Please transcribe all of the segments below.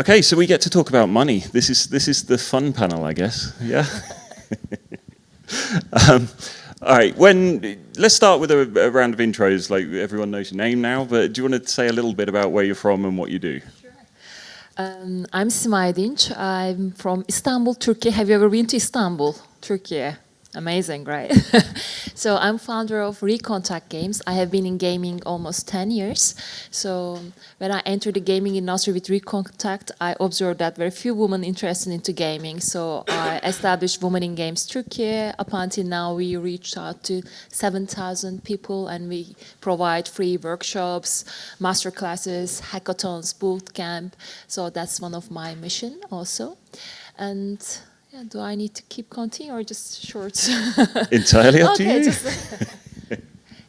Okay, so we get to talk about money. This is the fun panel, I guess. Yeah. All right. Let's start with a round of intros. Like everyone knows your name now, but do you want to say a little bit about where you're from and what you do? Sure. I'm Simay Dinç. I'm from Istanbul, Turkey. Have you ever been to Istanbul, Turkey? Amazing, right? So I'm founder of Recontact Games. I have been in gaming almost 10 years. So when I entered the gaming industry with Recontact, I observed that very few women interested into gaming. So I established Women in Games Turkey. Up until now, we reached out to 7,000 people, and we provide free workshops, masterclasses, hackathons, boot camp. So that's one of my mission also. And yeah, do I need to keep continuing or just short? Entirely up to you.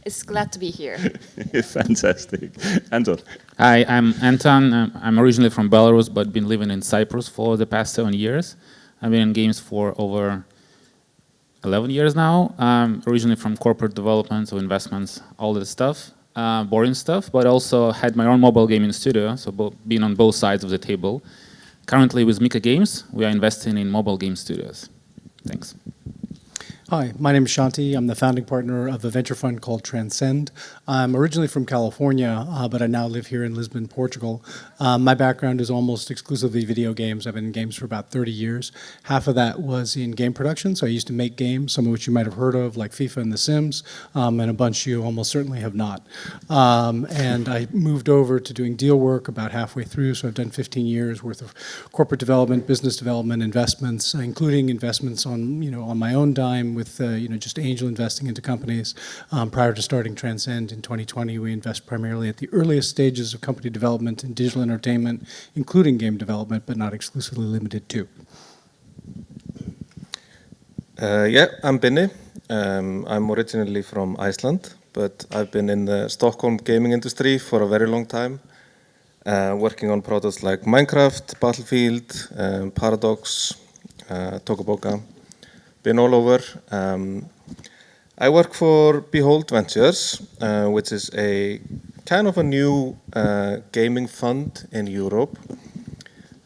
It's glad to be here. Fantastic. Anton. Hi, I'm Anton. I'm originally from Belarus, but been living in Cyprus for the past 7 years. I've been in games for over 11 years now. Originally from corporate development, so investments, all that stuff, boring stuff, but also had my own mobile gaming studio, so being on both sides of the table. Currently with Mika Games, we are investing in mobile game studios. Thanks. Hi, my name is Shanti. I'm the founding partner of a venture fund called Transcend. I'm originally from California, but I now live here in Lisbon, Portugal. My background is almost exclusively video games. I've been in games for about 30 years. Half of that was in game production, so I used to make games, some of which you might have heard of, like FIFA and The Sims, and a bunch you almost certainly have not. And I moved over to doing deal work about halfway through, so I've done 15 years worth of corporate development, business development, investments, including investments on my own dime with just angel investing into companies. Prior to starting Transcend in 2020, we invest primarily at the earliest stages of company development in digital entertainment, including game development, but not exclusively limited to. I'm Binni. I'm originally from Iceland, but I've been in the Stockholm gaming industry for a very long time, working on products like Minecraft, Battlefield, Paradox, Tokaboka. Been all over. I work for Behold Ventures, which is a kind of a new gaming fund in Europe.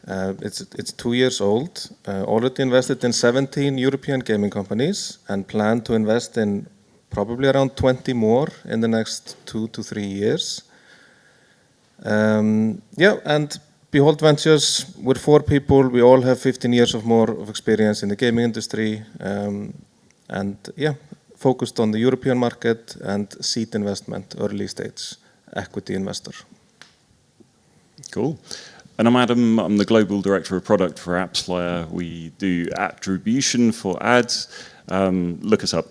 It's 2 years old, already invested in 17 European gaming companies and plan to invest in probably around 20 more in the next 2 to 3 years. And Behold Ventures, we're 4 people. We all have 15 years or more of experience in the gaming industry, focused on the European market and seed investment, early stage equity investor. Cool. And I'm Adam. I'm the Global Director of Product for AppsFlyer. We do attribution for ads. Look us up.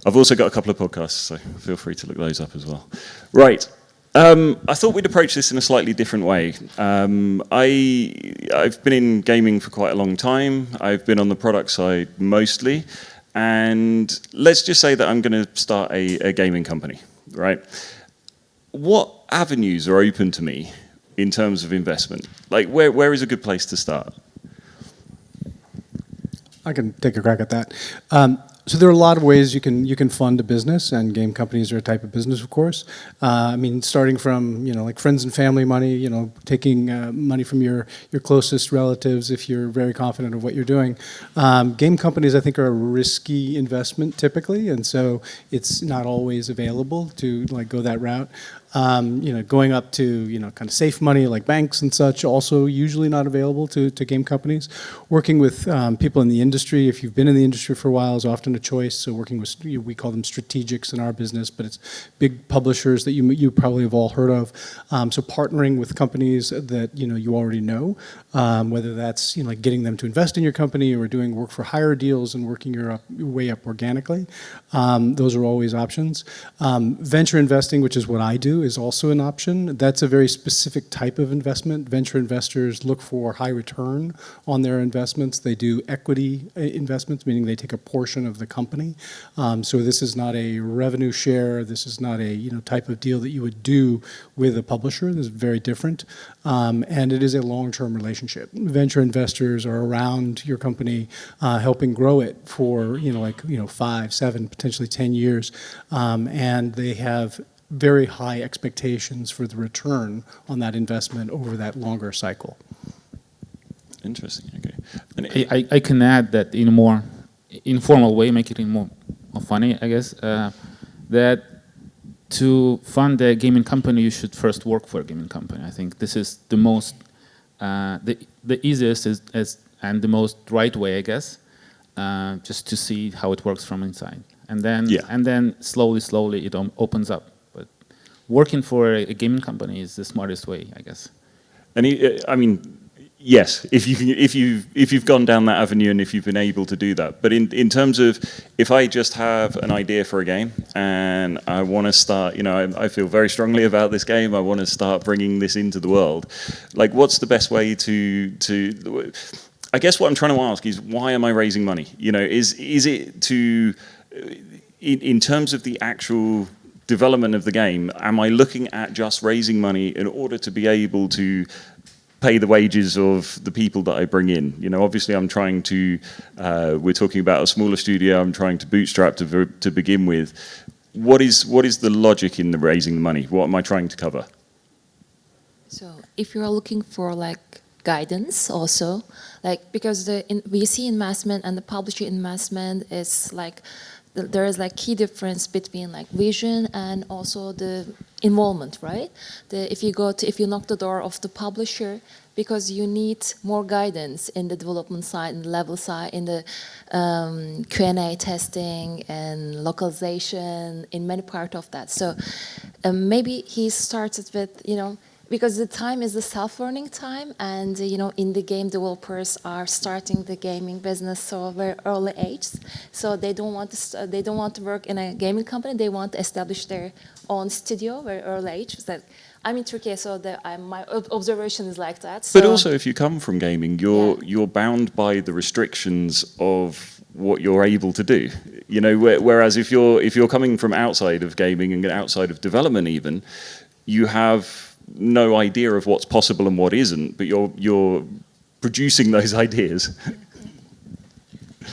I've also got a couple of podcasts, so feel free to look those up as well. Right. I thought we'd approach this in a slightly different way. I've been in gaming for quite a long time. I've been on the product side mostly. And let's just say that I'm going to start a gaming company, right? What avenues are open to me in terms of investment? Like, where is a good place to start? I can take a crack at that. So there are a lot of ways you can fund a business, and game companies are a type of business, of course. Starting from like friends and family money, taking money from your closest relatives if you're very confident of what you're doing. Game companies, I think, are a risky investment typically, and so it's not always available to go that route. Going up to kind of safe money like banks and such, also usually not available to game companies. Working with people in the industry, if you've been in the industry for a while, is often a choice. So working with, we call them strategics in our business, but it's big publishers that you probably have all heard of. So partnering with companies that you already know, whether that's getting them to invest in your company or doing work for hire deals and working your way up organically. Those are always options. Venture investing, which is what I do, is also an option. That's a very specific type of investment. Venture investors look for high return on their investments. They do equity investments, meaning they take a portion of the company. So this is not a revenue share. This is not a type of deal that you would do with a publisher. This is very different. And it is a long-term relationship. Venture investors are around your company, helping grow it for 5, 7, potentially 10 years, and they have very high expectations for the return on that investment over that longer cycle. Interesting. Okay. And I can add that in a more informal way, make it in more funny, I guess, that to fund a gaming company, you should first work for a gaming company. I think this is the most, the easiest and the most right way, I guess, just to see how it works from inside. And then slowly it opens up. But working for a gaming company is the smartest way, I guess. And I mean, yes, if you've gone down that avenue and if you've been able to do that. But in terms of, if I just have an idea for a game and I want to start, I feel very strongly about this game, I want to start bringing this into the world. Like, what's the best way to I guess what I'm trying to ask is, why am I raising money? Is it to, in terms of the actual development of the game, am I looking at just raising money in order to be able to pay the wages of the people that I bring in? Obviously I'm trying to, we're talking about a smaller studio, I'm trying to bootstrap to begin with. What is the logic in the raising the money? What am I trying to cover? So if you're looking for guidance also, because we see investment and the publisher investment is there is key difference between vision and also the involvement, right? If you knock the door of the publisher, because you need more guidance in the development side, in the level side, in the Q&A testing and localization, in many part of that. So maybe he started with, because the time is the self-learning time, and in the game, developers are starting the gaming business so very early age. So they don't want to work in a gaming company. They want to establish their own studio very early age. I'm in Turkey, so my observation is like that. So. But also, if you come from gaming, you're bound by the restrictions of what you're able to do. Whereas if you're coming from outside of gaming and outside of development, even, you have no idea of what's possible and what isn't, but you're producing those ideas.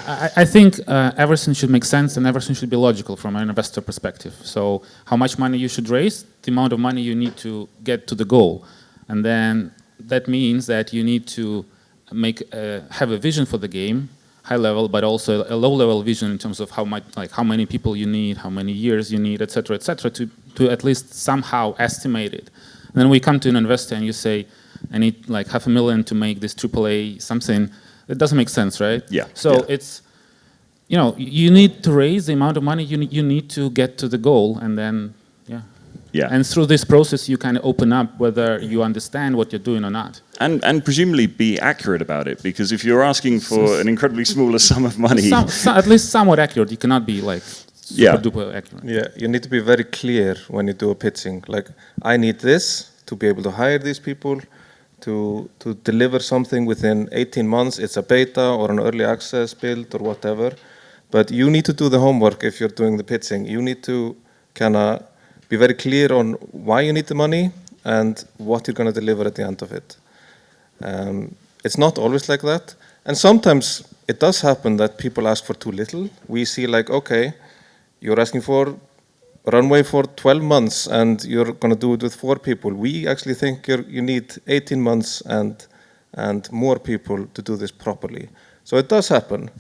I think everything should make sense and everything should be logical from an investor perspective. So how much money you should raise, the amount of money you need to get to the goal. And then that means that you need to have a vision for the game, high level, but also a low level vision in terms of how many people you need, how many years you need, et cetera, to at least somehow estimate it. And then we come to an investor and you say, I need $500,000 to make this AAA something. It doesn't make sense, right? Yeah. So it's, you need to raise the amount of money you need to get to the goal, and then, yeah. And through this process, you kind of open up whether you understand what you're doing or not. And presumably be accurate about it, because if you're asking for an incredibly smaller sum of money... at least somewhat accurate. You cannot be super duper accurate. Yeah, you need to be very clear when you do a pitching. I need this to be able to hire these people, to deliver something within 18 months. It's a beta or an early access build or whatever. But you need to do the homework if you're doing the pitching. You need to kind of be very clear on why you need the money and what you're going to deliver at the end of it. It's not always like that. And sometimes it does happen that people ask for too little. We see okay, you're asking for a runway for 12 months and you're going to do it with 4 people. We actually think you need 18 months and more people to do this properly. So it does happen.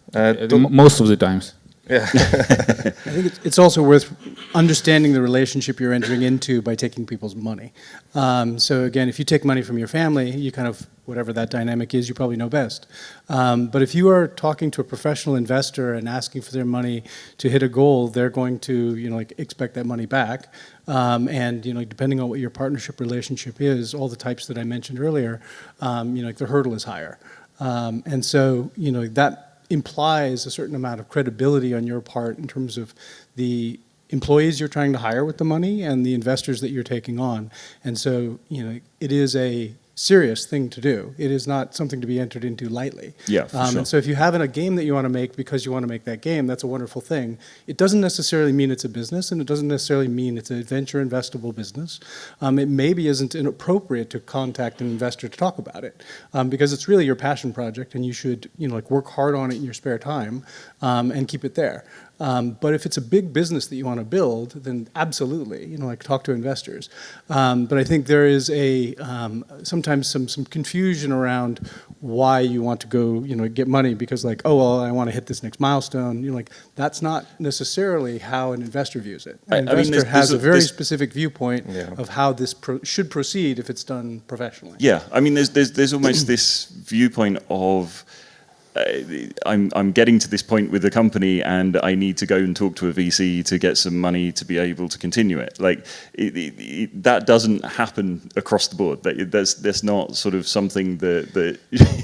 Most of the times. Yeah. I think it's also worth understanding the relationship you're entering into by taking people's money. So again, if you take money from your family, you kind of, whatever that dynamic is, you probably know best. But if you are talking to a professional investor and asking for their money to hit a goal, they're going to expect that money back. And depending on what your partnership relationship is, all the types that I mentioned earlier, the hurdle is higher. And so that implies a certain amount of credibility on your part in terms of the employees you're trying to hire with the money and the investors that you're taking on. And so, it is a serious thing to do. It is not something to be entered into lightly. Yeah, for sure. And so if you have a game that you want to make because you want to make that game, that's a wonderful thing. It doesn't necessarily mean it's a business, and it doesn't necessarily mean it's a venture investable business. It maybe isn't inappropriate to contact an investor to talk about it, because it's really your passion project, and you should work hard on it in your spare time and keep it there. But if it's a big business that you want to build, then absolutely, like talk to investors. But I think there is sometimes some confusion around why you want to go, get money because like, oh, well, I want to hit this next milestone. That's not necessarily how an investor views it. An investor has a very specific viewpoint of how this should proceed if it's done professionally. Yeah, I mean, there's almost this viewpoint of I'm getting to this point with the company and I need to go and talk to a VC to get some money to be able to continue it. Like that doesn't happen across the board. That's not sort of something that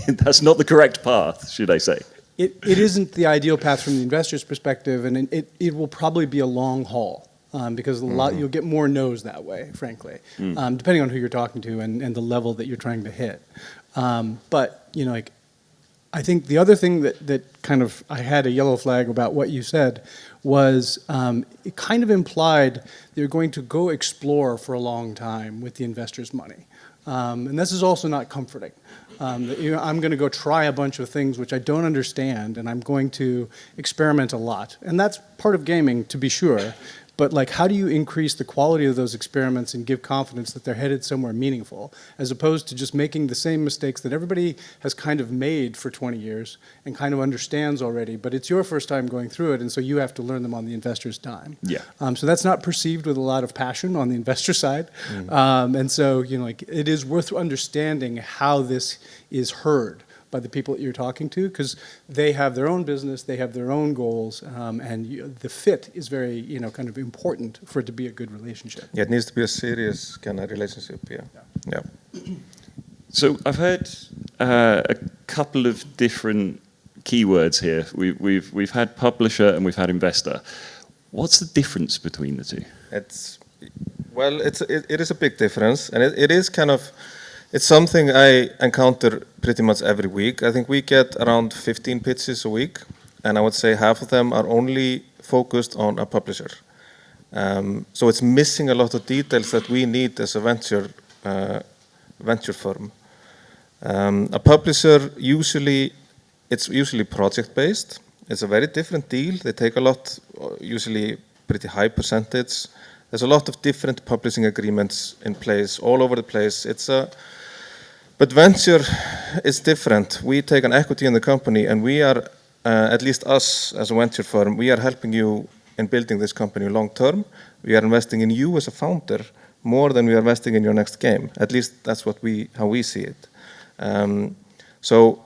that's not the correct path, should I say? It isn't the ideal path from the investor's perspective, and it will probably be a long haul. Because you'll get more no's that way, frankly, depending on who you're talking to and the level that you're trying to hit. But I think the other thing that kind of I had a yellow flag about what you said was it kind of implied that you're going to go explore for a long time with the investor's money. And this is also not comforting. I'm going to go try a bunch of things which I don't understand, and I'm going to experiment a lot. And that's part of gaming, to be sure. But like, how do you increase the quality of those experiments and give confidence that they're headed somewhere meaningful, as opposed to just making the same mistakes that everybody has kind of made for 20 years and kind of understands already, but it's your first time going through it, and so you have to learn them on the investor's dime. Yeah. So that's not perceived with a lot of passion on the investor side. And so, it is worth understanding how this is heard by the people that you're talking to, because they have their own business, they have their own goals, and the fit is very, kind of important for it to be a good relationship. Yeah, it needs to be a serious kind of relationship. Yeah. So I've heard a couple of different keywords here. We've had publisher and we've had investor. What's the difference between the two? It is a big difference, and it is kind of. It's something I encounter pretty much every week. I think we get around 15 pitches a week, and I would say half of them are only focused on a publisher. So it's missing a lot of details that we need as a venture firm. A publisher it's usually project-based. It's a very different deal. They take a lot, usually pretty high percentage. There's a lot of different publishing agreements in place all over the place. But venture is different. We take an equity in the company, and we are, at least us as a venture firm, we are helping you in building this company long term. We are investing in you as a founder more than we are investing in your next game. At least that's how we see it. So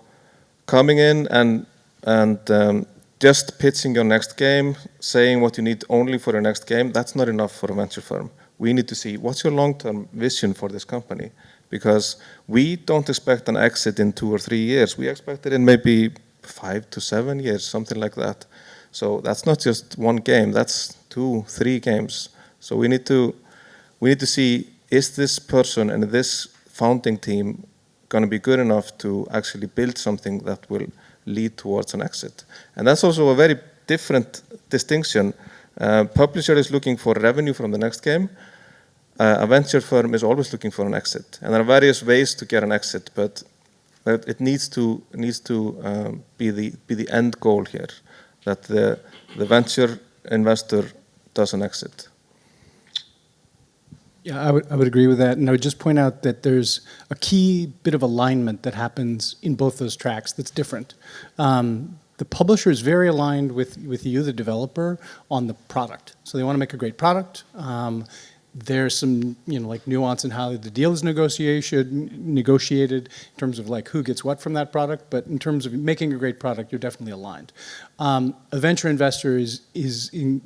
coming in and just pitching your next game, saying what you need only for your next game, that's not enough for a venture firm. We need to see what's your long-term vision for this company, because we don't expect an exit in 2 or 3 years. We expect it in maybe 5 to 7 years, something like that. So that's not just one game, that's 2, 3 games. So we need to see, is this person and this founding team going to be good enough to actually build something that will lead towards an exit? And that's also a very different distinction. Publisher is looking for revenue from the next game. A venture firm is always looking for an exit, and there are various ways to get an exit, but it needs to be the end goal here, that the venture investor does an exit. Yeah, I would agree with that, and I would just point out that there's a key bit of alignment that happens in both those tracks that's different. The publisher is very aligned with you, the developer, on the product. So they want to make a great product. There's some, like nuance in how the deal is negotiated in terms of like who gets what from that product. But in terms of making a great product, you're definitely aligned. A venture investor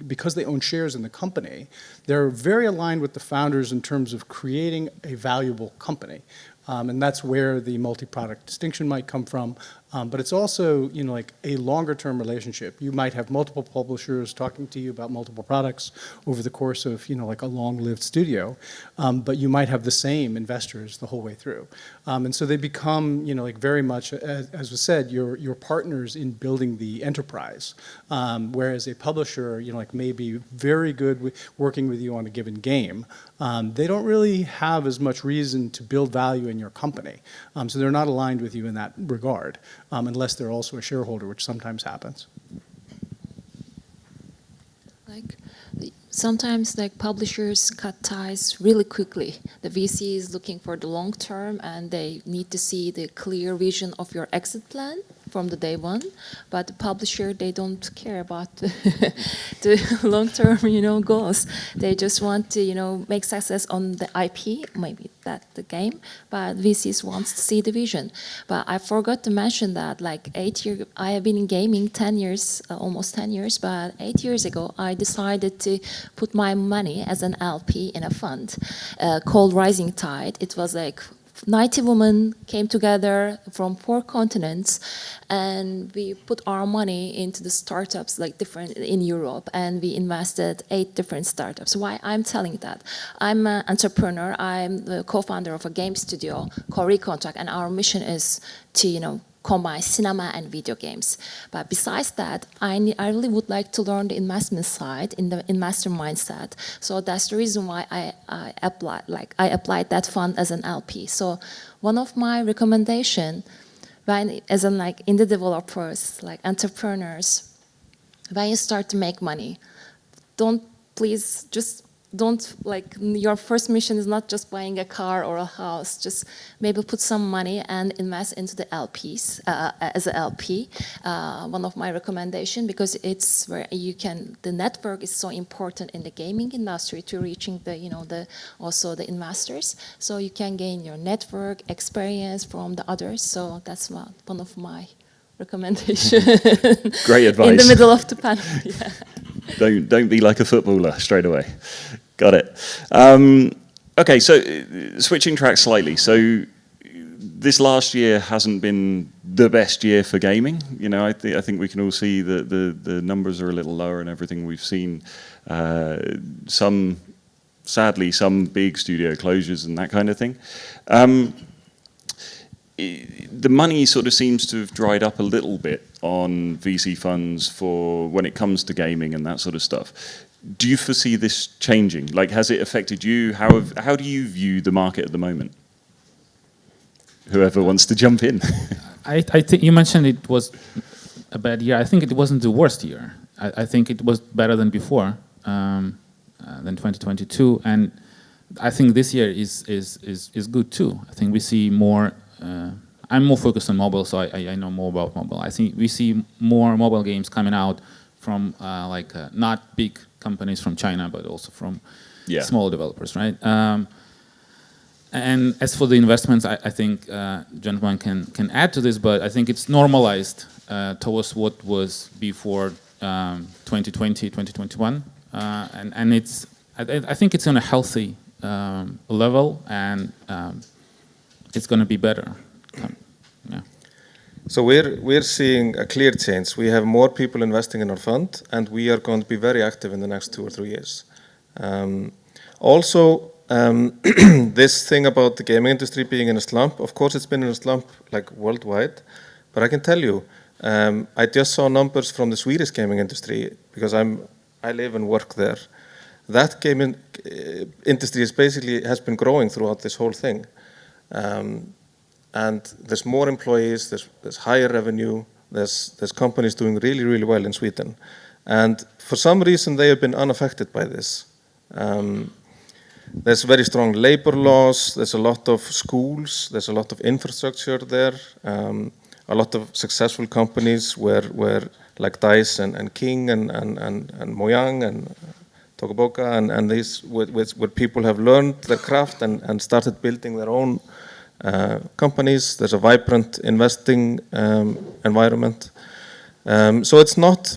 because they own shares in the company, they're very aligned with the founders in terms of creating a valuable company. And that's where the multi-product distinction might come from. But it's also, like a longer-term relationship. You might have multiple publishers talking to you about multiple products over the course of, like a long-lived studio. But you might have the same investors the whole way through. And so they become, like very much, as was said, your partners in building the enterprise. Whereas a publisher, like may be very good with working with you on a given game. They don't really have as much reason to build value in your company. So they're not aligned with you in that regard. Unless they're also a shareholder, which sometimes happens. Like sometimes like publishers cut ties really quickly. The VC is looking for the long term and they need to see the clear vision of your exit plan from the day one. But the publisher, they don't care about the long term, goals. They just want to, make success on the IP, maybe that the game, but VCs wants to see the vision. But I forgot to mention that like 8 years, I have been in gaming 10 years, almost 10 years, but 8 years ago, I decided to put my money as an LP in a fund called Rising Tide. It was like 90 women came together from 4 continents, and we put our money into the startups like different in Europe, and we invested 8 different startups. Why I'm telling that? I'm an entrepreneur. I'm the co-founder of a game studio called Recontact, and our mission is to combine cinema and video games. But besides that, I really would like to learn the investment side, in the investor mindset. So that's the reason why I applied that fund as an LP. So one of my recommendation, as in like in the developers, like entrepreneurs, when you start to make money, don't like your first mission is not just buying a car or a house. Just maybe put some money and invest into the LPs as an LP. One of my recommendation, because it's where the network is so important in the gaming industry to reaching also the investors. So you can gain your network experience from the others. So that's one of my recommendation. Great advice. In the middle of the panel. Yeah. Don't be like a footballer straight away. Got it. Okay, so switching tracks slightly. So this last year hasn't been the best year for gaming. I think we can all see that the numbers are a little lower and everything. We've seen sadly, some big studio closures and that kind of thing. The money sort of seems to have dried up a little bit on VC funds for when it comes to gaming and that sort of stuff. Do you foresee this changing? Like, has it affected you? How do you view the market at the moment? Whoever wants to jump in. I think you mentioned it was a bad year. I think it wasn't the worst year. I think it was better than before, than 2022, and I think this year is good too. I think we see more. I'm more focused on mobile, so I know more about mobile. I think we see more mobile games coming out from not big companies from China, but also from small developers, right? And as for the investments, I think gentlemen can add to this, but I think it's normalized towards what was before 2020, 2021, and I think it's on a healthy level, and it's going to be better. Yeah. So we're seeing a clear change. We have more people investing in our fund, and we are going to be very active in the next 2 or 3 years. This thing about the gaming industry being in a slump, of course it's been in a slump like worldwide, but I can tell you, I just saw numbers from the Swedish gaming industry because I live and work there. That gaming industry has been growing throughout this whole thing. And there's more employees, there's higher revenue, there's companies doing really, really well in Sweden. And for some reason they have been unaffected by this. There's very strong labor laws, there's a lot of schools, there's a lot of infrastructure there, a lot of successful companies where like DICE and King and Mojang and Tokaboka and these where people have learned their craft and started building their own companies. There's a vibrant investing environment. So it's not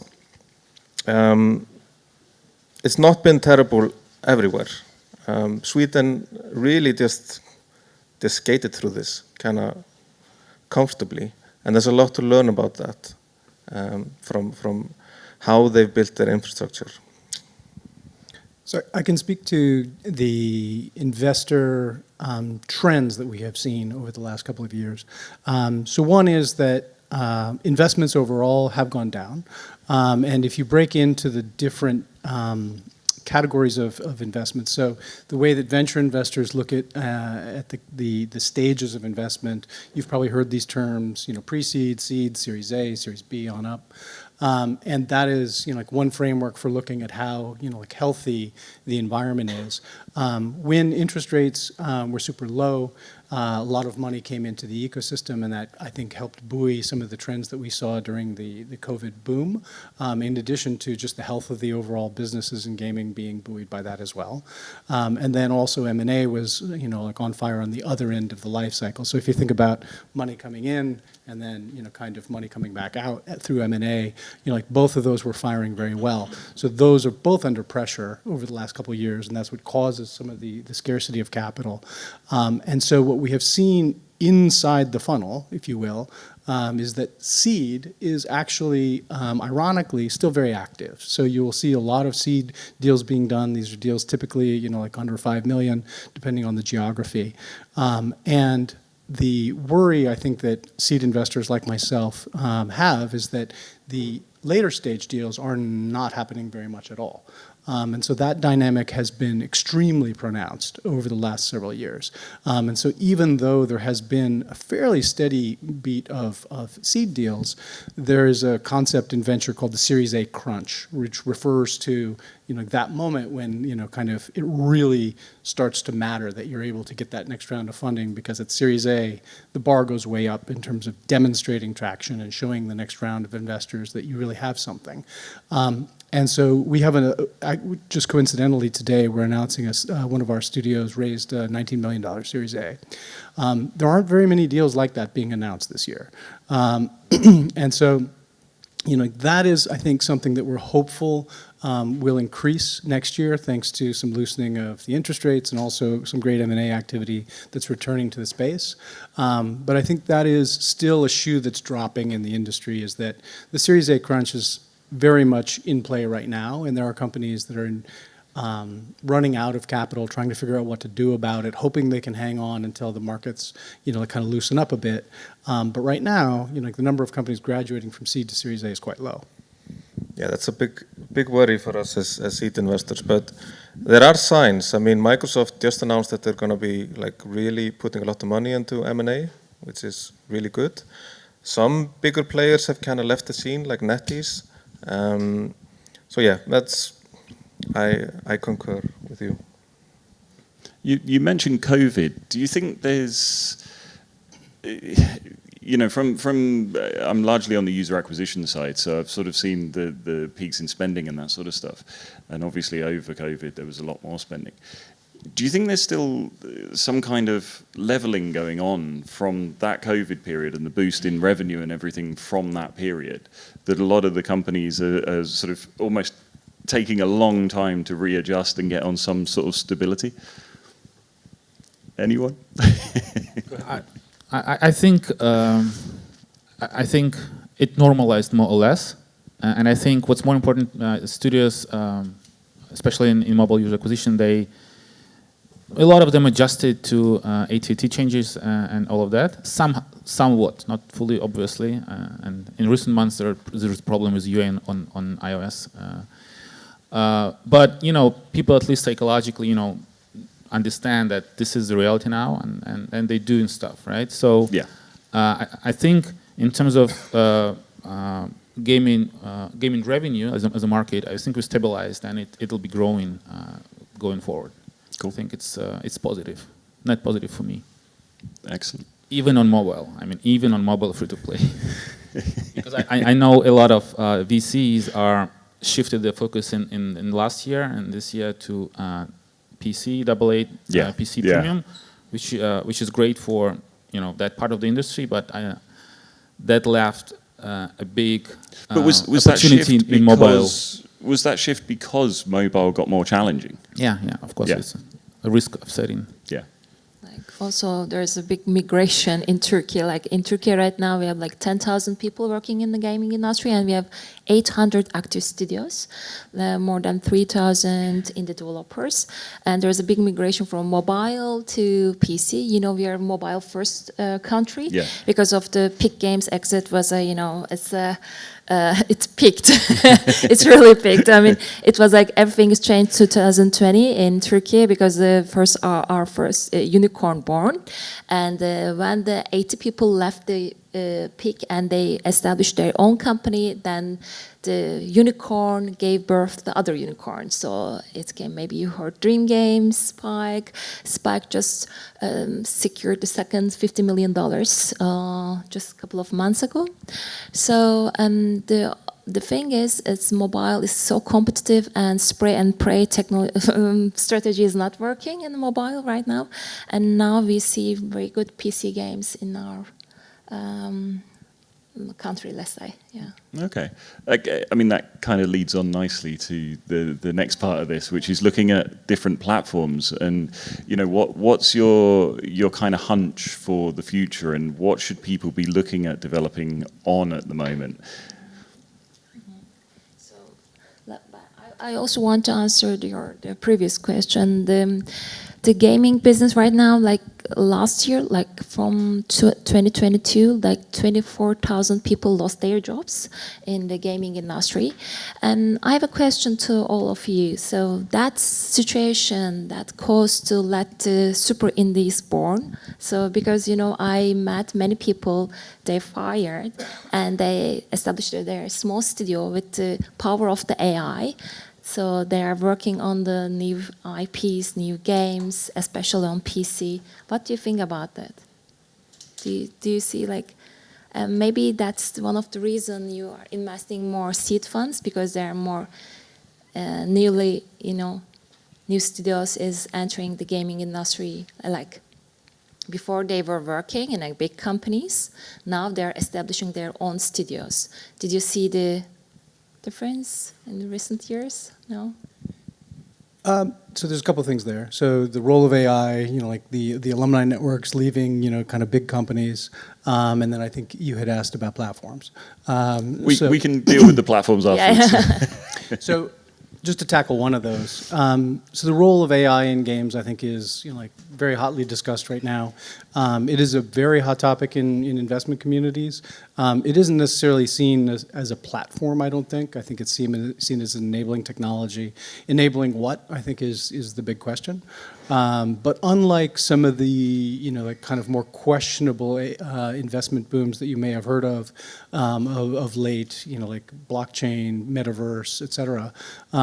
been terrible everywhere. Sweden really just skated through this kind of comfortably, and there's a lot to learn about that from how they've built their infrastructure. So I can speak to the investor trends that we have seen over the last couple of years. So one is that investments overall have gone down, and if you break into the different categories of investments, so the way that venture investors look at the stages of investment, you've probably heard these terms, pre-seed, seed, Series A, Series B, on up. And that is, like one framework for looking at how, like healthy the environment is. When interest rates were super low, a lot of money came into the ecosystem, and that, I think, helped buoy some of the trends that we saw during the COVID boom, in addition to just the health of the overall businesses in gaming being buoyed by that as well. And then also M&A was, like on fire on the other end of the life cycle. So if you think about money coming in and then, kind of money coming back out through M&A, like both of those were firing very well. So those are both under pressure over the last couple of years, and that's what causes some of the scarcity of capital. And so what we have seen inside the funnel, if you will, is that seed is actually, ironically, still very active. So you will see a lot of seed deals being done. These are deals typically, like under 5 million, depending on the geography. And the worry, I think, that seed investors like myself have is that the later stage deals are not happening very much at all. And so that dynamic has been extremely pronounced over the last several years. And so even though there has been a fairly steady beat of seed deals, there is a concept in venture called the Series A crunch, which refers to that moment when kind of it really starts to matter that you're able to get that next round of funding, because at Series A, the bar goes way up in terms of demonstrating traction and showing the next round of investors that you really have something. And so we have just coincidentally today, we're announcing one of our studios raised a $19 million Series A. There aren't very many deals like that being announced this year. And so, that is, I think, something that we're hopeful will increase next year, thanks to some loosening of the interest rates and also some great M&A activity that's returning to the space. But I think that is still a shoe that's dropping in the industry, is that the Series A crunch is very much in play right now, and there are companies that are running out of capital, trying to figure out what to do about it, hoping they can hang on until the markets, kind of loosen up a bit. But right now, the number of companies graduating from seed to Series A is quite low. Yeah, that's a big worry for us as seed investors. But there are signs. I mean, Microsoft just announced that they're going to be really putting a lot of money into M&A, which is really good. Some bigger players have kind of left the scene, like NetEase. So yeah, I concur with you. You mentioned COVID. Do you think there's, from I'm largely on the user acquisition side, so I've sort of seen the peaks in spending and that sort of stuff. And obviously over COVID, there was a lot more spending. Do you think there's still some kind of leveling going on from that COVID period and the boost in revenue and everything from that period, that a lot of the companies are sort of almost taking a long time to readjust and get on some sort of stability? Anyone? I think it normalized more or less, and I think what's more important, studios, especially in mobile user acquisition, a lot of them adjusted to ATT changes and all of that. Somewhat, not fully, obviously. And in recent months, there's a problem with UI on iOS. But people at least psychologically, understand that this is the reality now, and they're doing stuff, right? So yeah. I think in terms of gaming revenue as a market, I think we're stabilized, and it'll be growing going forward. Cool. I think it's positive, net positive for me. Excellent. Even on mobile, even on mobile free-to-play. Because I know a lot of VCs are shifted their focus in last year and this year to PC, AA, PC Premium, which is great for that part of the industry, but that left a big was opportunity that shift in mobile. Was that shift because mobile got more challenging? Yeah, of course. Yeah. It's a risk of setting. Yeah. Also, there's a big migration in Turkey. Like in Turkey right now, we have 10,000 people working in the gaming industry, and we have 800 active studios, more than 3,000 in the developers. And there's a big migration from mobile to PC. We are a mobile-first country because of the Peak Games exit was it's peaked. It's really peaked. It was everything is changed 2020 in Turkey because our first unicorn born. And when the 80 people left the peak and they established their own company, then the unicorn gave birth to the other unicorn. So it came, maybe you heard Dream Games, Spike. Spike just secured the second $50 million just a couple of months ago. So the thing is, mobile is so competitive, and spray and pray strategy is not working in mobile right now. And now we see very good PC games in our country, let's say. Yeah. Okay. I mean, that kind of leads on nicely to the next part of this, which is looking at different platforms. And what's your kind of hunch for the future, and what should people be looking at developing on at the moment? I also want to answer the previous question. The gaming business right now, like last year, like from 2022, like 24,000 people lost their jobs in the gaming industry. And I have a question to all of you. So that situation that caused to let the super indies born. So because, I met many people, they fired and they established their small studio with the power of the AI. So they are working on the new IPs, new games, especially on PC. What do you think about that? Do you see maybe that's one of the reasons you are investing more seed funds, because there are more new studios is entering the gaming industry. Like before they were working in big companies, now they're establishing their own studios. Did you see the difference in the recent years? No? So there's a couple of things there. So the role of AI, like the alumni networks leaving, kind of big companies, and then I think you had asked about platforms. We can deal with the platforms afterwards. Yeah. So just to tackle one of those. So the role of AI in games, I think, is very hotly discussed right now. It is a very hot topic in investment communities. It isn't necessarily seen as a platform, I don't think. I think it's seen as an enabling technology. Enabling what, I think, is the big question. But unlike some of the kind of more questionable investment booms that you may have heard of late, like blockchain, metaverse, et cetera,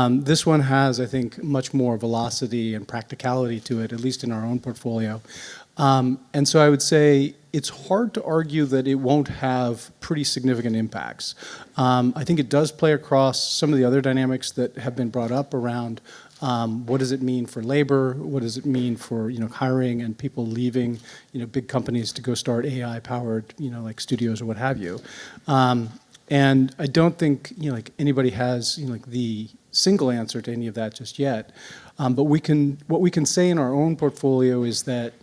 this one has, I think, much more velocity and practicality to it, at least in our own portfolio. And so I would say it's hard to argue that it won't have pretty significant impacts. I think it does play across some of the other dynamics that have been brought up around what does it mean for labor? What does it mean for hiring and people leaving big companies to go start AI-powered like studios or what have you? And I don't think anybody has the single answer to any of that just yet. But what we can say in our own portfolio is that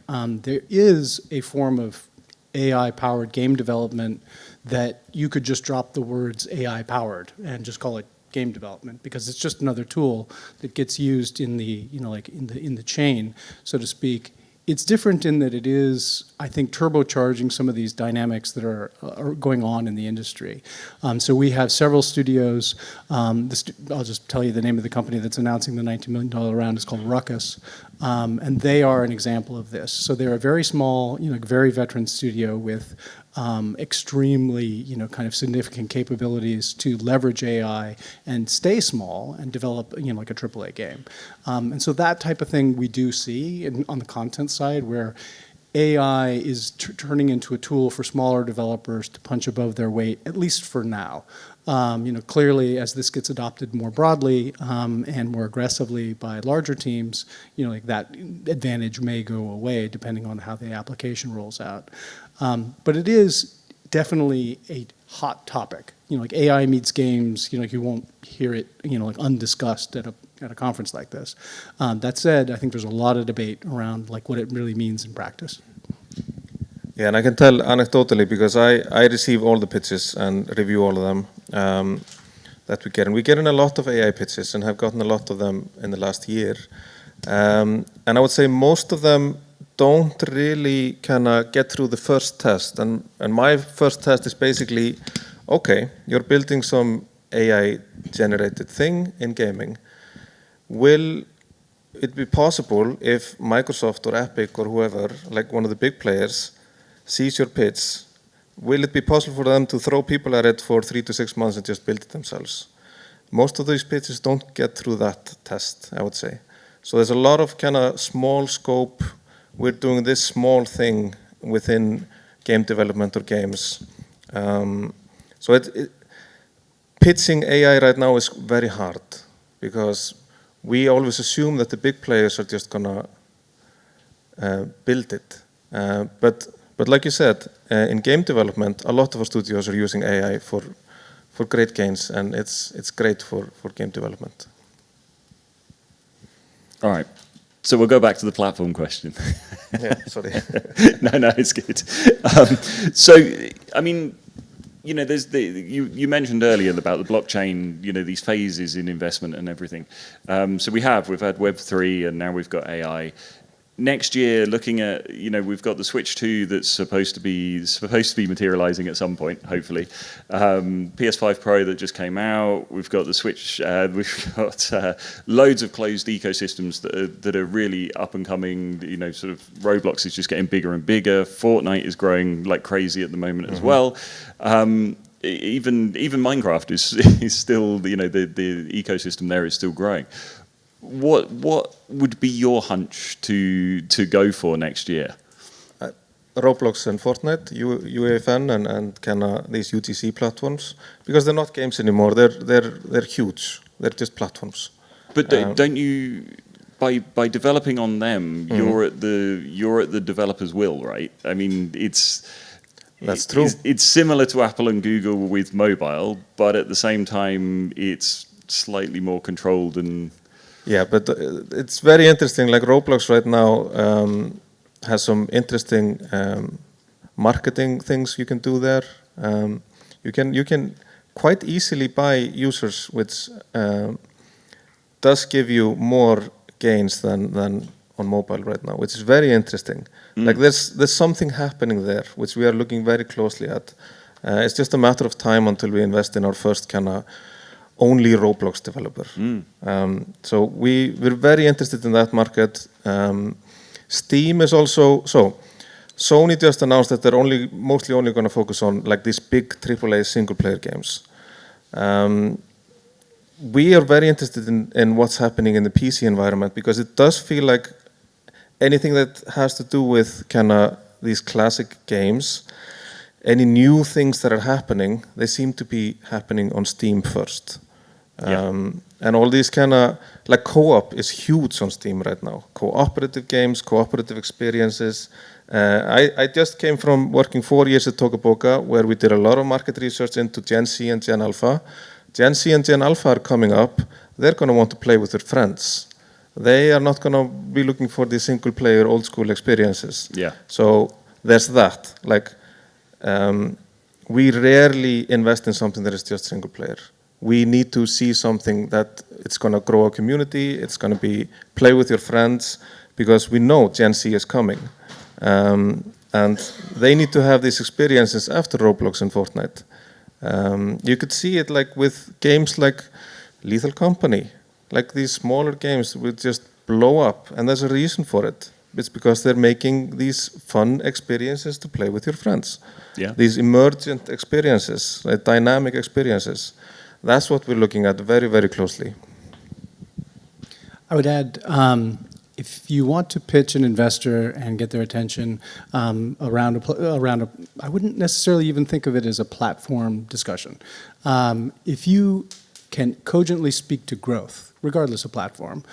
there is a form of AI-powered game development that you could just drop the words AI-powered and just call it game development, because it's just another tool that gets used in the in the chain, so to speak. It's different in that it is, I think, turbocharging some of these dynamics that are going on in the industry. So we have several studios. I'll just tell you the name of the company that's announcing the $19 million round. It's called Ruckus. And they are an example of this. So they're a very small, very veteran studio with extremely, kind of significant capabilities to leverage AI and stay small and develop, like a AAA game. And so that type of thing we do see on the content side, where AI is turning into a tool for smaller developers to punch above their weight, at least for now. Clearly, as this gets adopted more broadly and more aggressively by larger teams, like that advantage may go away depending on how the application rolls out. But it is definitely a hot topic. Like AI meets games. You won't hear it, like undiscussed at a conference like this. That said, I think there's a lot of debate around like what it really means in practice. Yeah, and I can tell anecdotally, because I receive all the pitches and review all of them that we get. And we get in a lot of AI pitches and have gotten a lot of them in the last year. And I would say most of them don't really kind of get through the first test. And my first test is basically, okay, you're building some AI-generated thing in gaming. Will it'd be possible if Microsoft or Epic or whoever, like one of the big players, sees your pitch, will it be possible for them to throw people at it for 3 to 6 months and just build it themselves? Most of these pitches don't get through that test, I would say. So there's a lot of kind of small scope, we're doing this small thing within game development or games. So pitching AI right now is very hard because we always assume that the big players are just gonna build it. But like you said, in game development, a lot of our studios are using AI for great gains, and it's great for game development. All right. So we'll go back to the platform question. Yeah, sorry. No, it's good. So, I mean, you know, there's you mentioned earlier about the blockchain, you know, these phases in investment and everything. So we've had Web3 and now we've got AI. Next year, looking at, you know, we've got the Switch 2 that's supposed to be materializing at some point, hopefully. PS5 Pro that just came out. We've got the Switch. We've got loads of closed ecosystems that are really up and coming. You know, sort of Roblox is just getting bigger and bigger. Fortnite is growing like crazy at the moment as well. Even Minecraft is still, you know, the ecosystem there is still growing. What would be your hunch to go for next year? Roblox and Fortnite, UEFN and kind of these UGC platforms, because they're not games anymore. They're huge. They're just platforms. But don't you, by developing on them, you're at the developer's will, right? I mean, that's true. It's similar to Apple and Google with mobile, but at the same time, it's slightly more controlled and. Yeah, but it's very interesting. Like Roblox right now has some interesting marketing things you can do there. You can quite easily buy users, which does give you more gains than on mobile right now, which is very interesting. Like there's something happening there, which we are looking very closely at. It's just a matter of time until we invest in our first kind of only Roblox developer. So we're very interested in that market. Steam is also, so Sony just announced that they're mostly only going to focus on like these big AAA single player games. We are very interested in what's happening in the PC environment because it does feel like anything that has to do with kind of these classic games, any new things that are happening, they seem to be happening on Steam first. And all these kind of, like co-op is huge on Steam right now. Cooperative games, cooperative experiences. I just came from working 4 years at Tokaboka where we did a lot of market research into Gen Z and Gen Alpha. Gen Z and Gen Alpha are coming up. They're going to want to play with their friends. They are not going to be looking for the single player old school experiences. Yeah. So there's that. Like, we rarely invest in something that is just single player. We need to see something that it's going to grow a community, it's going to be play with your friends, because we know Gen Z is coming. And they need to have these experiences after Roblox and Fortnite. You could see it like with games like Lethal Company. Like these smaller games will just blow up, and there's a reason for it. It's because they're making these fun experiences to play with your friends. Yeah. These emergent experiences, like dynamic experiences. That's what we're looking at very, very closely. I would add, if you want to pitch an investor and get their attention around I wouldn't necessarily even think of it as a platform discussion. If you can cogently speak to growth, regardless of platform,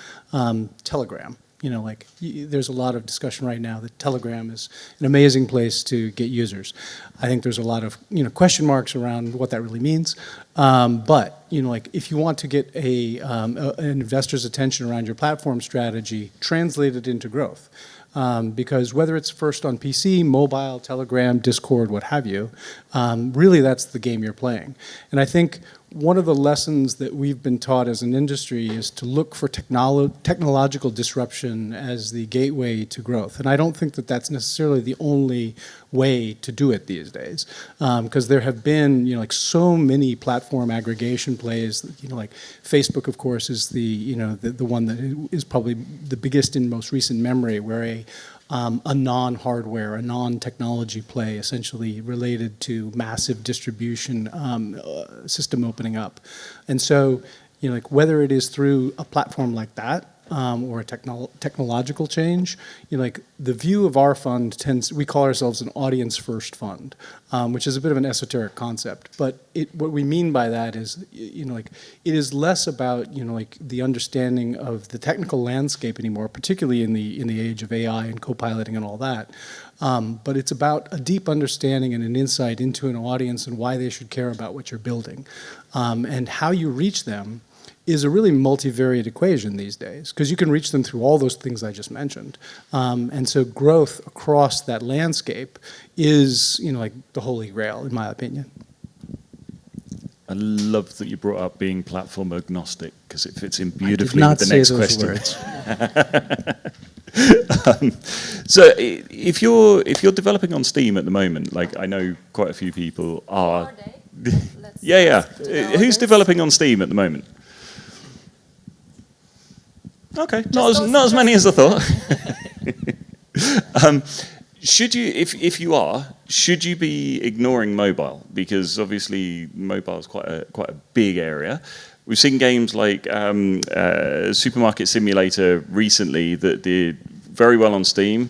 Telegram. You know, like there's a lot of discussion right now that Telegram is an amazing place to get users. I think there's a lot of question marks around what that really means. But like if you want to get an investor's attention around your platform strategy, translate it into growth. Because whether it's first on PC, mobile, Telegram, Discord, what have you, really that's the game you're playing. And I think one of the lessons that we've been taught as an industry is to look for technological disruption as the gateway to growth. And I don't think that that's necessarily the only way to do it these days, because there have been, you know, like so many platform aggregation plays. You know, like Facebook, of course, is the one that is probably the biggest in most recent memory, where a non-hardware, a non-technology play essentially related to massive distribution system opening up. And so, you know, like whether it is through a platform like that or a technological change, you know, like the view of our fund we call ourselves an audience-first fund, which is a bit of an esoteric concept. But what we mean by that is, you know, like it is less about, you know, like the understanding of the technical landscape anymore, particularly in the age of AI and co-piloting and all that. But it's about a deep understanding and an insight into an audience and why they should care about what you're building, and how you reach them is a really multivariate equation these days, because you can reach them through all those things I just mentioned. And so growth across that landscape is, you know, like the holy grail, in my opinion. I love that you brought up being platform agnostic, because it fits in beautifully with the next question. Words. So if you're developing on Steam at the moment, like I know quite a few people are. Yeah. Who's developing on Steam at the moment? Okay, not as many as I thought. Should you, if you are, should you be ignoring mobile? Because obviously mobile is quite a big area. We've seen games like Supermarket Simulator recently that did very well on Steam.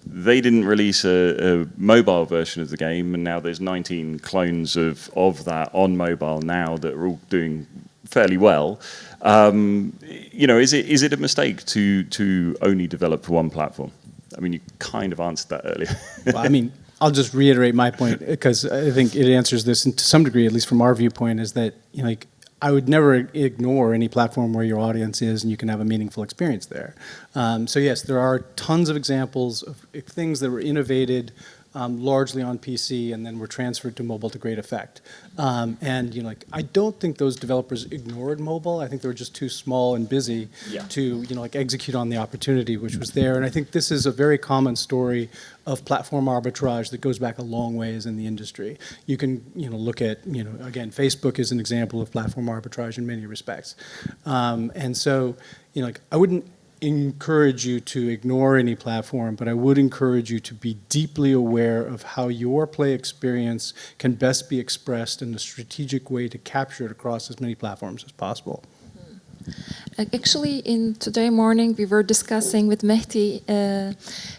They didn't release a mobile version of the game, and now there's 19 clones of that on mobile now that are all doing fairly well. You know, is it a mistake to only develop for one platform? I mean, you kind of answered that earlier. Well, I mean, I'll just reiterate my point, because I think it answers this, and to some degree, at least from our viewpoint, is that, you know, like I would never ignore any platform where your audience is and you can have a meaningful experience there. So yes, there are tons of examples of things that were innovated largely on PC and then were transferred to mobile to great effect. And you know, like I don't think those developers ignored mobile. I think they were just too small and busy to, you know, like execute on the opportunity which was there. And I think this is a very common story of platform arbitrage that goes back a long ways in the industry. You can, you know, look at, you know, again, Facebook is an example of platform arbitrage in many respects. And so, you know, like I wouldn't encourage you to ignore any platform, but I would encourage you to be deeply aware of how your play experience can best be expressed in a strategic way to capture it across as many platforms as possible. Actually, today morning we were discussing with Mehdi,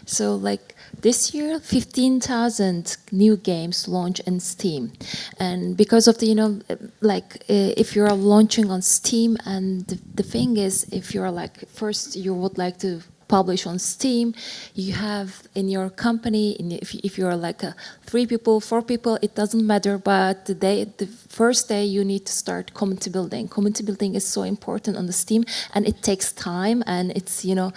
so like this year 15,000 new games launch in Steam, and because of the, you know, like if you're launching on Steam, and the thing is, if you're like first you would like to publish on Steam, you have in your company, if you're like 3 people, 4 people, it doesn't matter, but the first day you need to start community building. Community building is so important on the Steam, and it takes time, and it's, you know,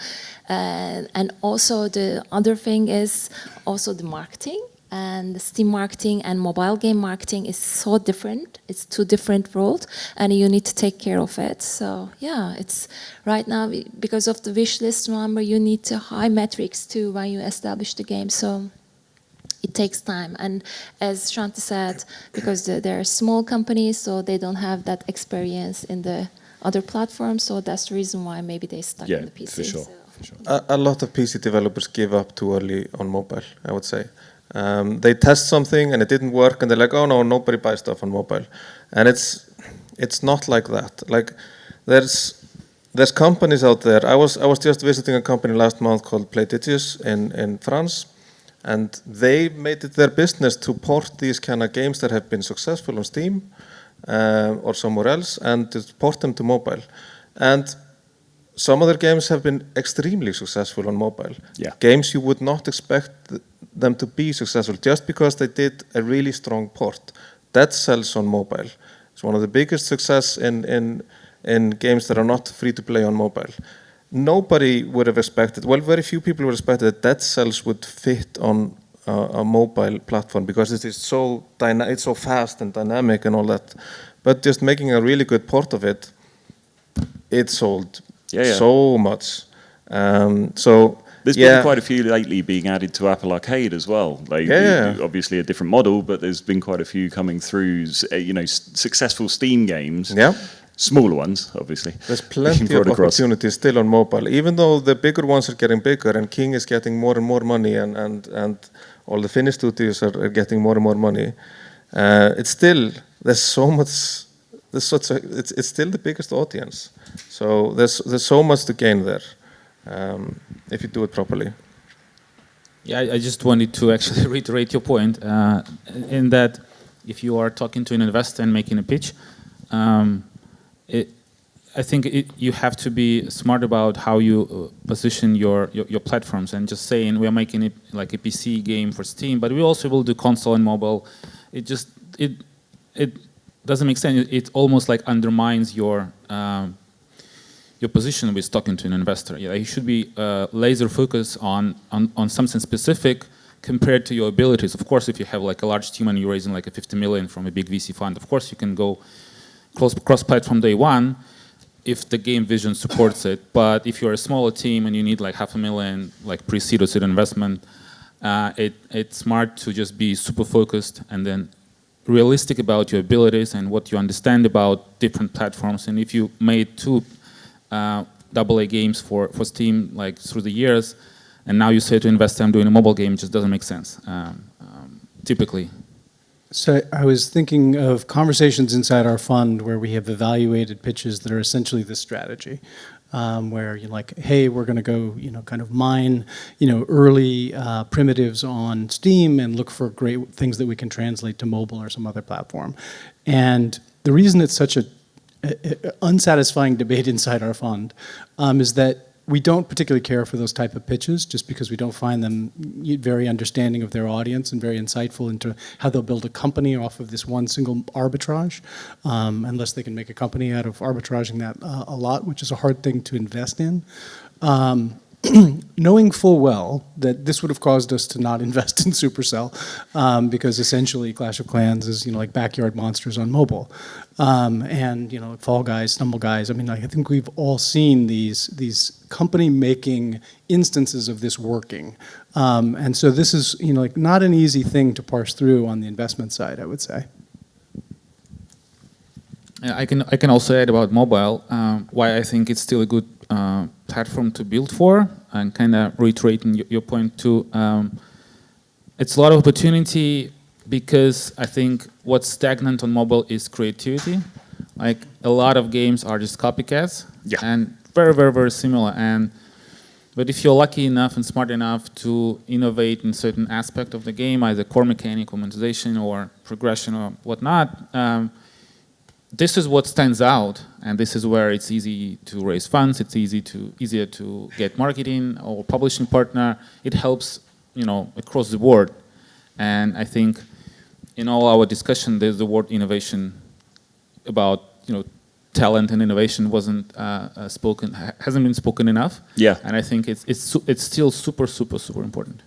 and also the other thing is also the marketing. And the Steam marketing and mobile game marketing is so different. It's 2 different roles, and you need to take care of it. So yeah, it's right now, because of the wish list, remember, you need to high metrics too when you establish the game. So it takes time. And as Shanti said, because they're small companies, so they don't have that experience in the other platforms. So that's the reason why maybe they stuck in the PC. For sure. So. For sure. A lot of PC developers give up too early on mobile, I would say. They test something and it didn't work, and they're like, oh no, nobody buys stuff on mobile. And it's not like that. Like there's companies out there. I was just visiting a company last month called Playdigious in France, and they made it their business to port these kind of games that have been successful on Steam or somewhere else, and to port them to mobile. And some of their games have been extremely successful on mobile. Yeah. Games you would not expect them to be successful just because they did a really strong port. That sells on mobile. It's one of the biggest success in games that are not free to play on mobile. Nobody would have expected, well, very few people would have expected that Dead Cells would fit on a mobile platform, because it is so it's so fast and dynamic and all that. but just making a really good port of it, it sold so much. So there's been quite a few lately being added to Apple Arcade as well. Like, obviously a different model, but there's been quite a few coming through. You know, successful Steam games. Yeah. Smaller ones, obviously. There's plenty of opportunities still on mobile, even though the bigger ones are getting bigger and King is getting more and more money and all the Finnish studios are getting more and more money. It's still, there's so much, it's still the biggest audience. So there's so much to gain there if you do it properly. Yeah, I just wanted to actually reiterate your point in that if you are talking to an investor and making a pitch, I think you have to be smart about how you position your platforms, and just saying we are making it like a PC game for Steam, but we also will do console and mobile. It doesn't make sense. It almost like undermines your position with talking to an investor. Yeah, you should be laser focused on something specific compared to your abilities. Of course, if you have like a large team and you're raising like a 50 million from a big VC fund, of course you can go cross-platform day one if the game vision supports it. But if you're a smaller team and you need like $500,000 like pre-seed or seed investment, it's smart to just be super focused and then realistic about your abilities and what you understand about different platforms. And if you made 2 AA games for Steam like through the years, and now you say to investor, I'm doing a mobile game, it just doesn't make sense, typically. So I was thinking of conversations inside our fund where we have evaluated pitches that are essentially this strategy, where you're like, hey, we're going to go, kind of mine, early primitives on Steam and look for great things that we can translate to mobile or some other platform. And the reason it's such a unsatisfying debate inside our fund is that we don't particularly care for those type of pitches just because we don't find them very understanding of their audience and very insightful into how they'll build a company off of this one single arbitrage, unless they can make a company out of arbitraging that a lot, which is a hard thing to invest in. Knowing full well that this would have caused us to not invest in Supercell, because essentially Clash of Clans is like backyard monsters on mobile, and Fall Guys, Stumble Guys. I mean, I think we've all seen these company making instances of this working, and so this is like not an easy thing to parse through on the investment side, I would say. I can also add about mobile, why I think it's still a good platform to build for, and kind of reiterating your point too. It's a lot of opportunity because I think what's stagnant on mobile is creativity. Like a lot of games are just copycats and very, very, very similar. But if you're lucky enough and smart enough to innovate in certain aspect of the game, either core mechanic, or monetization, or progression, or whatnot, this is what stands out, and this is where it's easy to raise funds. It's easier to get marketing or publishing partner. It helps, across the board. And I think in all our discussion, there's the word innovation about talent and innovation hasn't been spoken enough. Yeah. And I think it's still super, super, super important.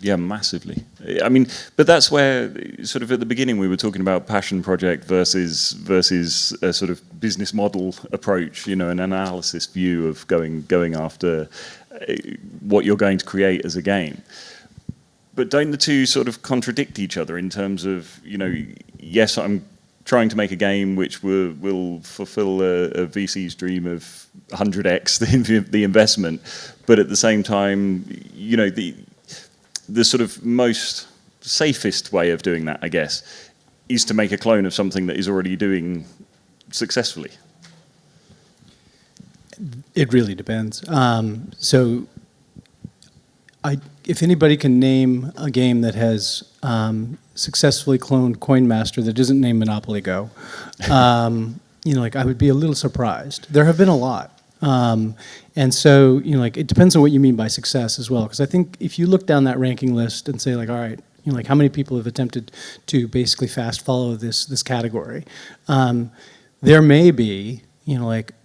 Yeah, massively. I mean, but that's where sort of at the beginning we were talking about passion project versus a sort of business model approach, an analysis view of going after what you're going to create as a game. But don't the two sort of contradict each other in terms of, yes, I'm trying to make a game which will fulfill a VC's dream of 100x the investment, but at the same time, the sort of most safest way of doing that, I guess, is to make a clone of something that is already doing successfully. It really depends. If anybody can name a game that has successfully cloned Coin Master that isn't named Monopoly Go, I would be a little surprised. There have been a lot. And so, it depends on what you mean by success as well. Because I think if you look down that ranking list and say, all right, how many people have attempted to basically fast follow this category, there may be,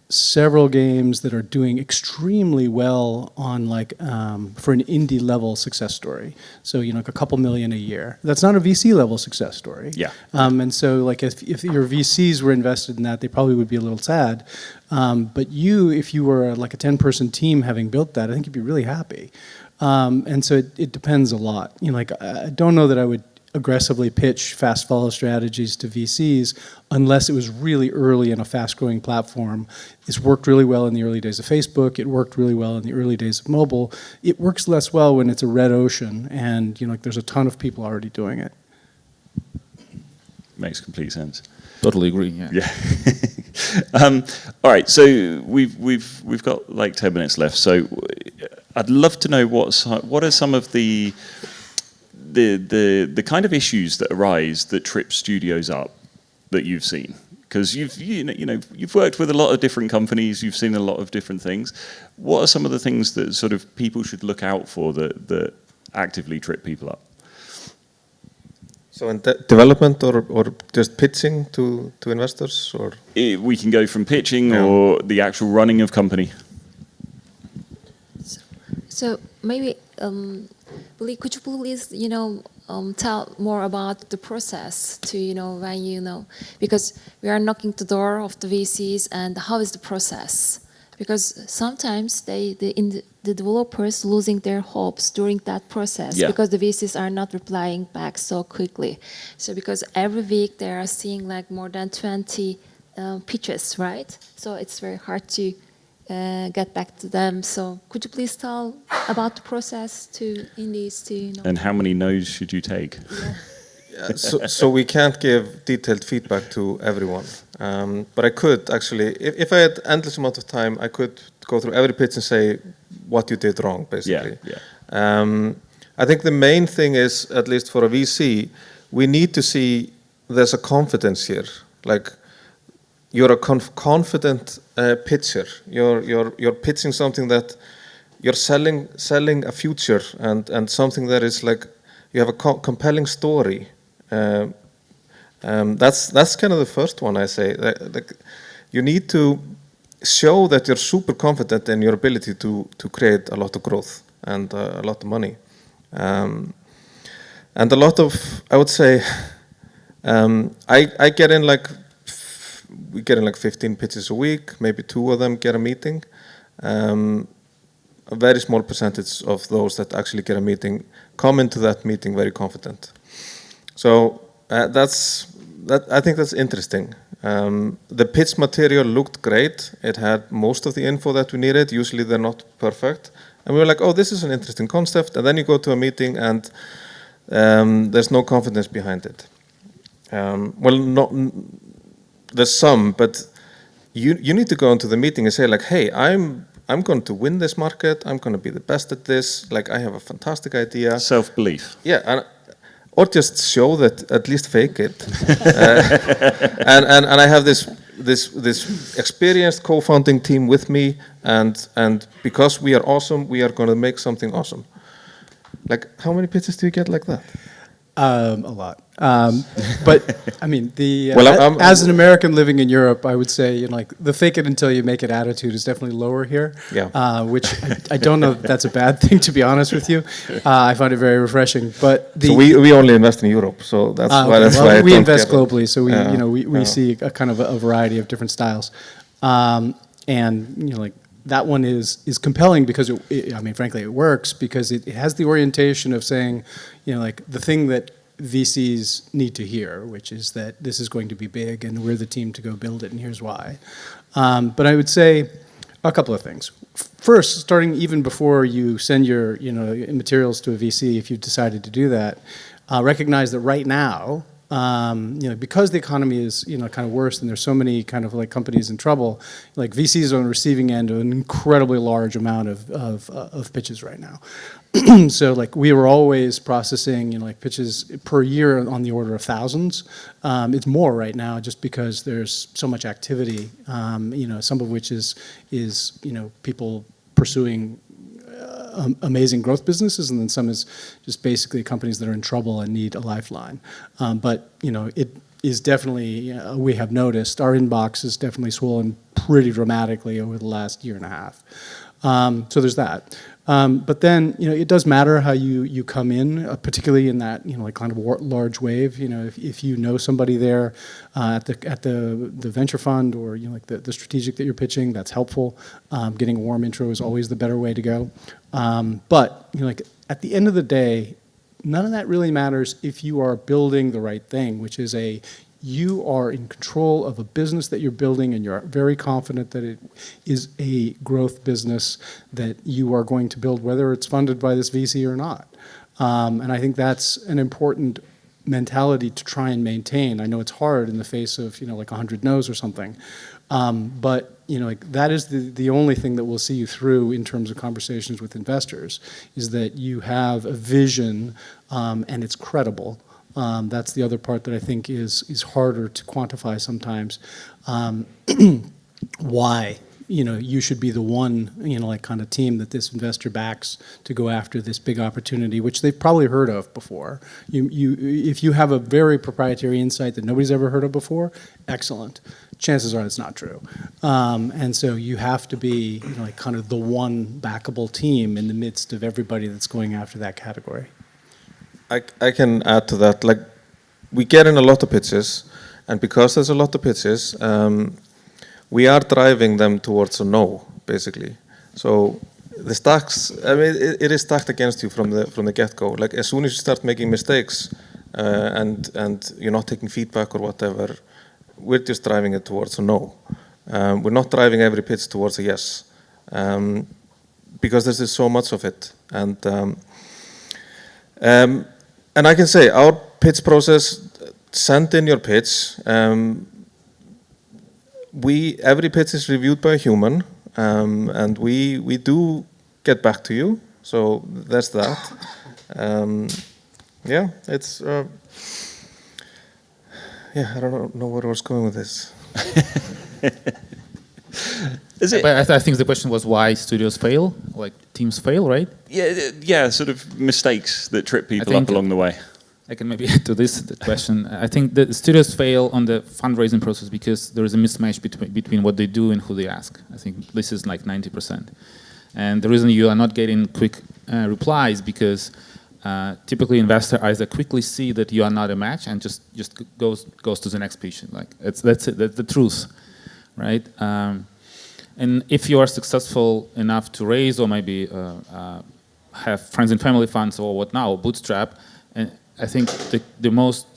several games that are doing extremely well on like for an indie level success story. So like a couple million a year. That's not a VC level success story. Yeah. And so like if your VCs were invested in that, they probably would be a little sad. But if you were like a 10-person team having built that, I think you'd be really happy. And so it depends a lot. Like I don't know that I would aggressively pitch fast follow strategies to VCs unless it was really early in a fast-growing platform. It's worked really well in the early days of Facebook. It worked really well in the early days of mobile. It works less well when it's a red ocean and like there's a ton of people already doing it. Makes complete sense. Totally agree. Yeah. All right, so we've got like 10 minutes left. So I'd love to know what are some of the kind of issues that arise that trip studios up that you've seen, because you've worked with a lot of different companies, you've seen a lot of different things. What are some of the things that sort of people should look out for that actively trip people up? So in development or just pitching to investors, or We can go from pitching or the actual running of company. So maybe, Billy, could you please, tell more about the process to, when because we are knocking the door of the VCs, and how is the process? Because sometimes the developers losing their hopes during that process because the VCs are not replying back so quickly. So because every week they are seeing like more than 20 pitches, right? So it's very hard to get back to them. So could you please tell about the process to indies to And how many no's should you take? so we can't give detailed feedback to everyone. But I could actually, if I had endless amount of time, I could go through every pitch and say what you did wrong, basically. I think the main thing is, at least for a VC, we need to see there's a confidence here. Like, you're a confident pitcher. You're pitching something that you're selling a future and something that is like, you have a compelling story. That's kind of the first one I say. Like, you need to show that you're super confident in your ability to create a lot of growth and a lot of money, and a lot of, I would say, I get in like we get in like 15 pitches a week. Maybe 2 of them get a meeting. A very small percentage of those that actually get a meeting come into that meeting very confident. So I think that's interesting. The pitch material looked great. It had most of the info that we needed. Usually they're not perfect. And we were like, oh, this is an interesting concept. And then you go to a meeting and there's no confidence behind it. There's some, but you need to go into the meeting and say like, hey, I'm going to win this market. I'm going to be the best at this. Like, I have a fantastic idea. Self-belief. Yeah, or just show that, at least fake it. And I have this experienced co-founding team with me, and because we are awesome, we are going to make something awesome. Like, how many pitches do you get like that? A lot. But I mean, Well, as an American living in Europe, I would say, like, the fake it until you make it attitude is definitely lower here. Yeah. Which I don't know if that's a bad thing, to be honest with you. I find it very refreshing. But so we only invest in Europe, so that's why. That's why we invest globally, so we see a kind of a variety of different styles, and like. That one is compelling because I mean, frankly, it works because it has the orientation of saying, like the thing that VCs need to hear, which is that this is going to be big and we're the team to go build it, and here's why. But I would say a couple of things. First, starting even before you send your materials to a VC, if you've decided to do that, recognize that right now. Because the economy is kind of worse and there's so many kind of like companies in trouble, like VCs are on the receiving end of an incredibly large amount of pitches right now. So like we were always processing like pitches per year on the order of thousands. It's more right now just because there's so much activity. Some of which is people pursuing amazing growth businesses, and then some is just basically companies that are in trouble and need a lifeline. But is definitely, we have noticed, our inbox is definitely swollen pretty dramatically over the last year and a half. So there's that. But then, it does matter how you come in, particularly in that, like kind of large wave. If you know somebody there at the venture fund or like the strategic that you're pitching, that's helpful. Getting a warm intro is always the better way to go. But like at the end of the day, none of that really matters if you are building the right thing, which is you are in control of a business that you're building and you're very confident that it is a growth business that you are going to build, whether it's funded by this VC or not. And I think that's an important mentality to try and maintain. I know it's hard in the face of, like 100 no's or something. But like that is the only thing that will see you through in terms of conversations with investors, is that you have a vision and it's credible. That's the other part that I think is harder to quantify sometimes. Why you should be the one like kind of team that this investor backs to go after this big opportunity, which they've probably heard of before. If you have a very proprietary insight that nobody's ever heard of before, excellent. Chances are it's not true. And so you have to be like kind of the one backable team in the midst of everybody that's going after that category. I can add to that. Like, we get in a lot of pitches, and because there's a lot of pitches, we are driving them towards a no, basically. So the stacks, it is stacked against you from the get-go. Like, as soon as you start making mistakes and you're not taking feedback or whatever, we're just driving it towards a no. We're not driving every pitch towards a yes, because there's just so much of it. And I can say our pitch process, send in your pitch. Every pitch is reviewed by a human, and we do get back to you. So there's that. It's I don't know where I was going with this. But I think the question was why studios fail, like teams fail, right? Yeah, sort of mistakes that trip people up along the way. I can maybe add to this question. I think the studios fail on the fundraising process because there is a mismatch between what they do and who they ask. I think this is like 90%. And the reason you are not getting quick replies because typically investor either quickly see that you are not a match and just goes to the next patient. Like that's it. That's the truth, right? And if you are successful enough to raise or maybe have friends and family funds or what now, bootstrap, and I think the most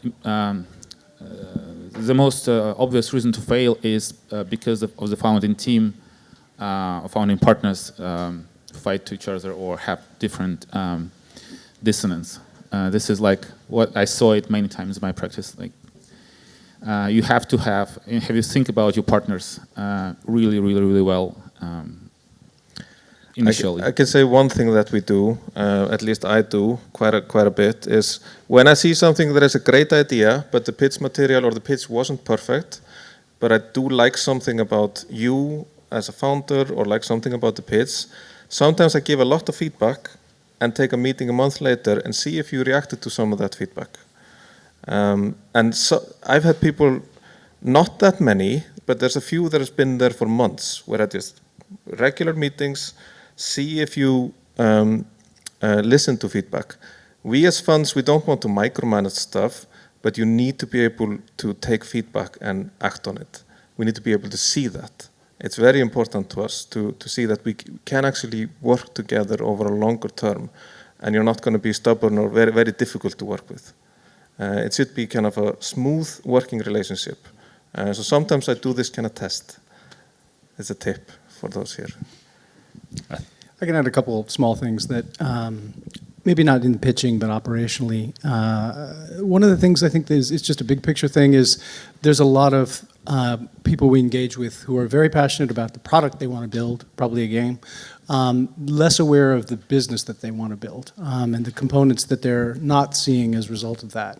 obvious reason to fail is because of the founding team, or founding partners fight to each other or have different dissonance. This is like what I saw it many times in my practice. Like you have you think about your partners really, really, really well initially. I can say one thing that we do, at least I do quite a bit, is when I see something that is a great idea, but the pitch material or the pitch wasn't perfect, but I do like something about you as a founder or like something about the pitch, sometimes I give a lot of feedback and take a meeting a month later and see if you reacted to some of that feedback. And so I've had people, not that many, but there's a few that has been there for months, where I just regular meetings, see if you listen to feedback. We as funds, we don't want to micromanage stuff, but you need to be able to take feedback and act on it. We need to be able to see that. It's very important to us to see that we can actually work together over a longer term, and you're not going to be stubborn or very, very difficult to work with. It should be kind of a smooth working relationship. So sometimes I do this kind of test. It's a tip for those here. I can add a couple of small things that maybe not in pitching, but operationally. One of the things I think is it's just a big picture thing is there's a lot of people we engage with who are very passionate about the product they want to build, probably a game, less aware of the business that they want to build and the components that they're not seeing as a result of that.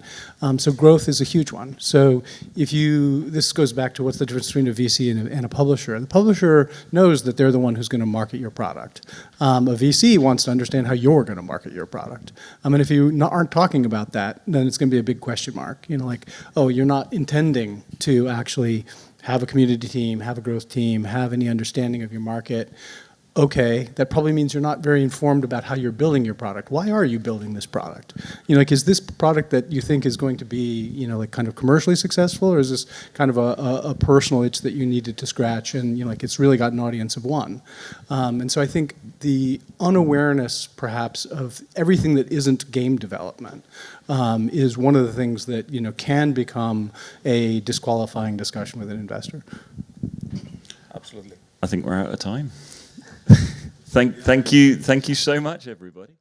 So growth is a huge one. So this goes back to what's the difference between a VC and a publisher. The publisher knows that they're the one who's going to market your product. A VC wants to understand how you're going to market your product. And if you aren't talking about that, then it's going to be a big question mark. Like, oh, you're not intending to actually have a community team, have a growth team, have any understanding of your market. Okay, that probably means you're not very informed about how you're building your product. Why are you building this product? Like, is this product that you think is going to be, like kind of commercially successful, or is this kind of a personal itch that you needed to scratch and, like it's really got an audience of one? And so I think the unawareness, perhaps, of everything that isn't game development is one of the things that, can become a disqualifying discussion with an investor. Absolutely. I think we're out of time. Thank you so much, everybody.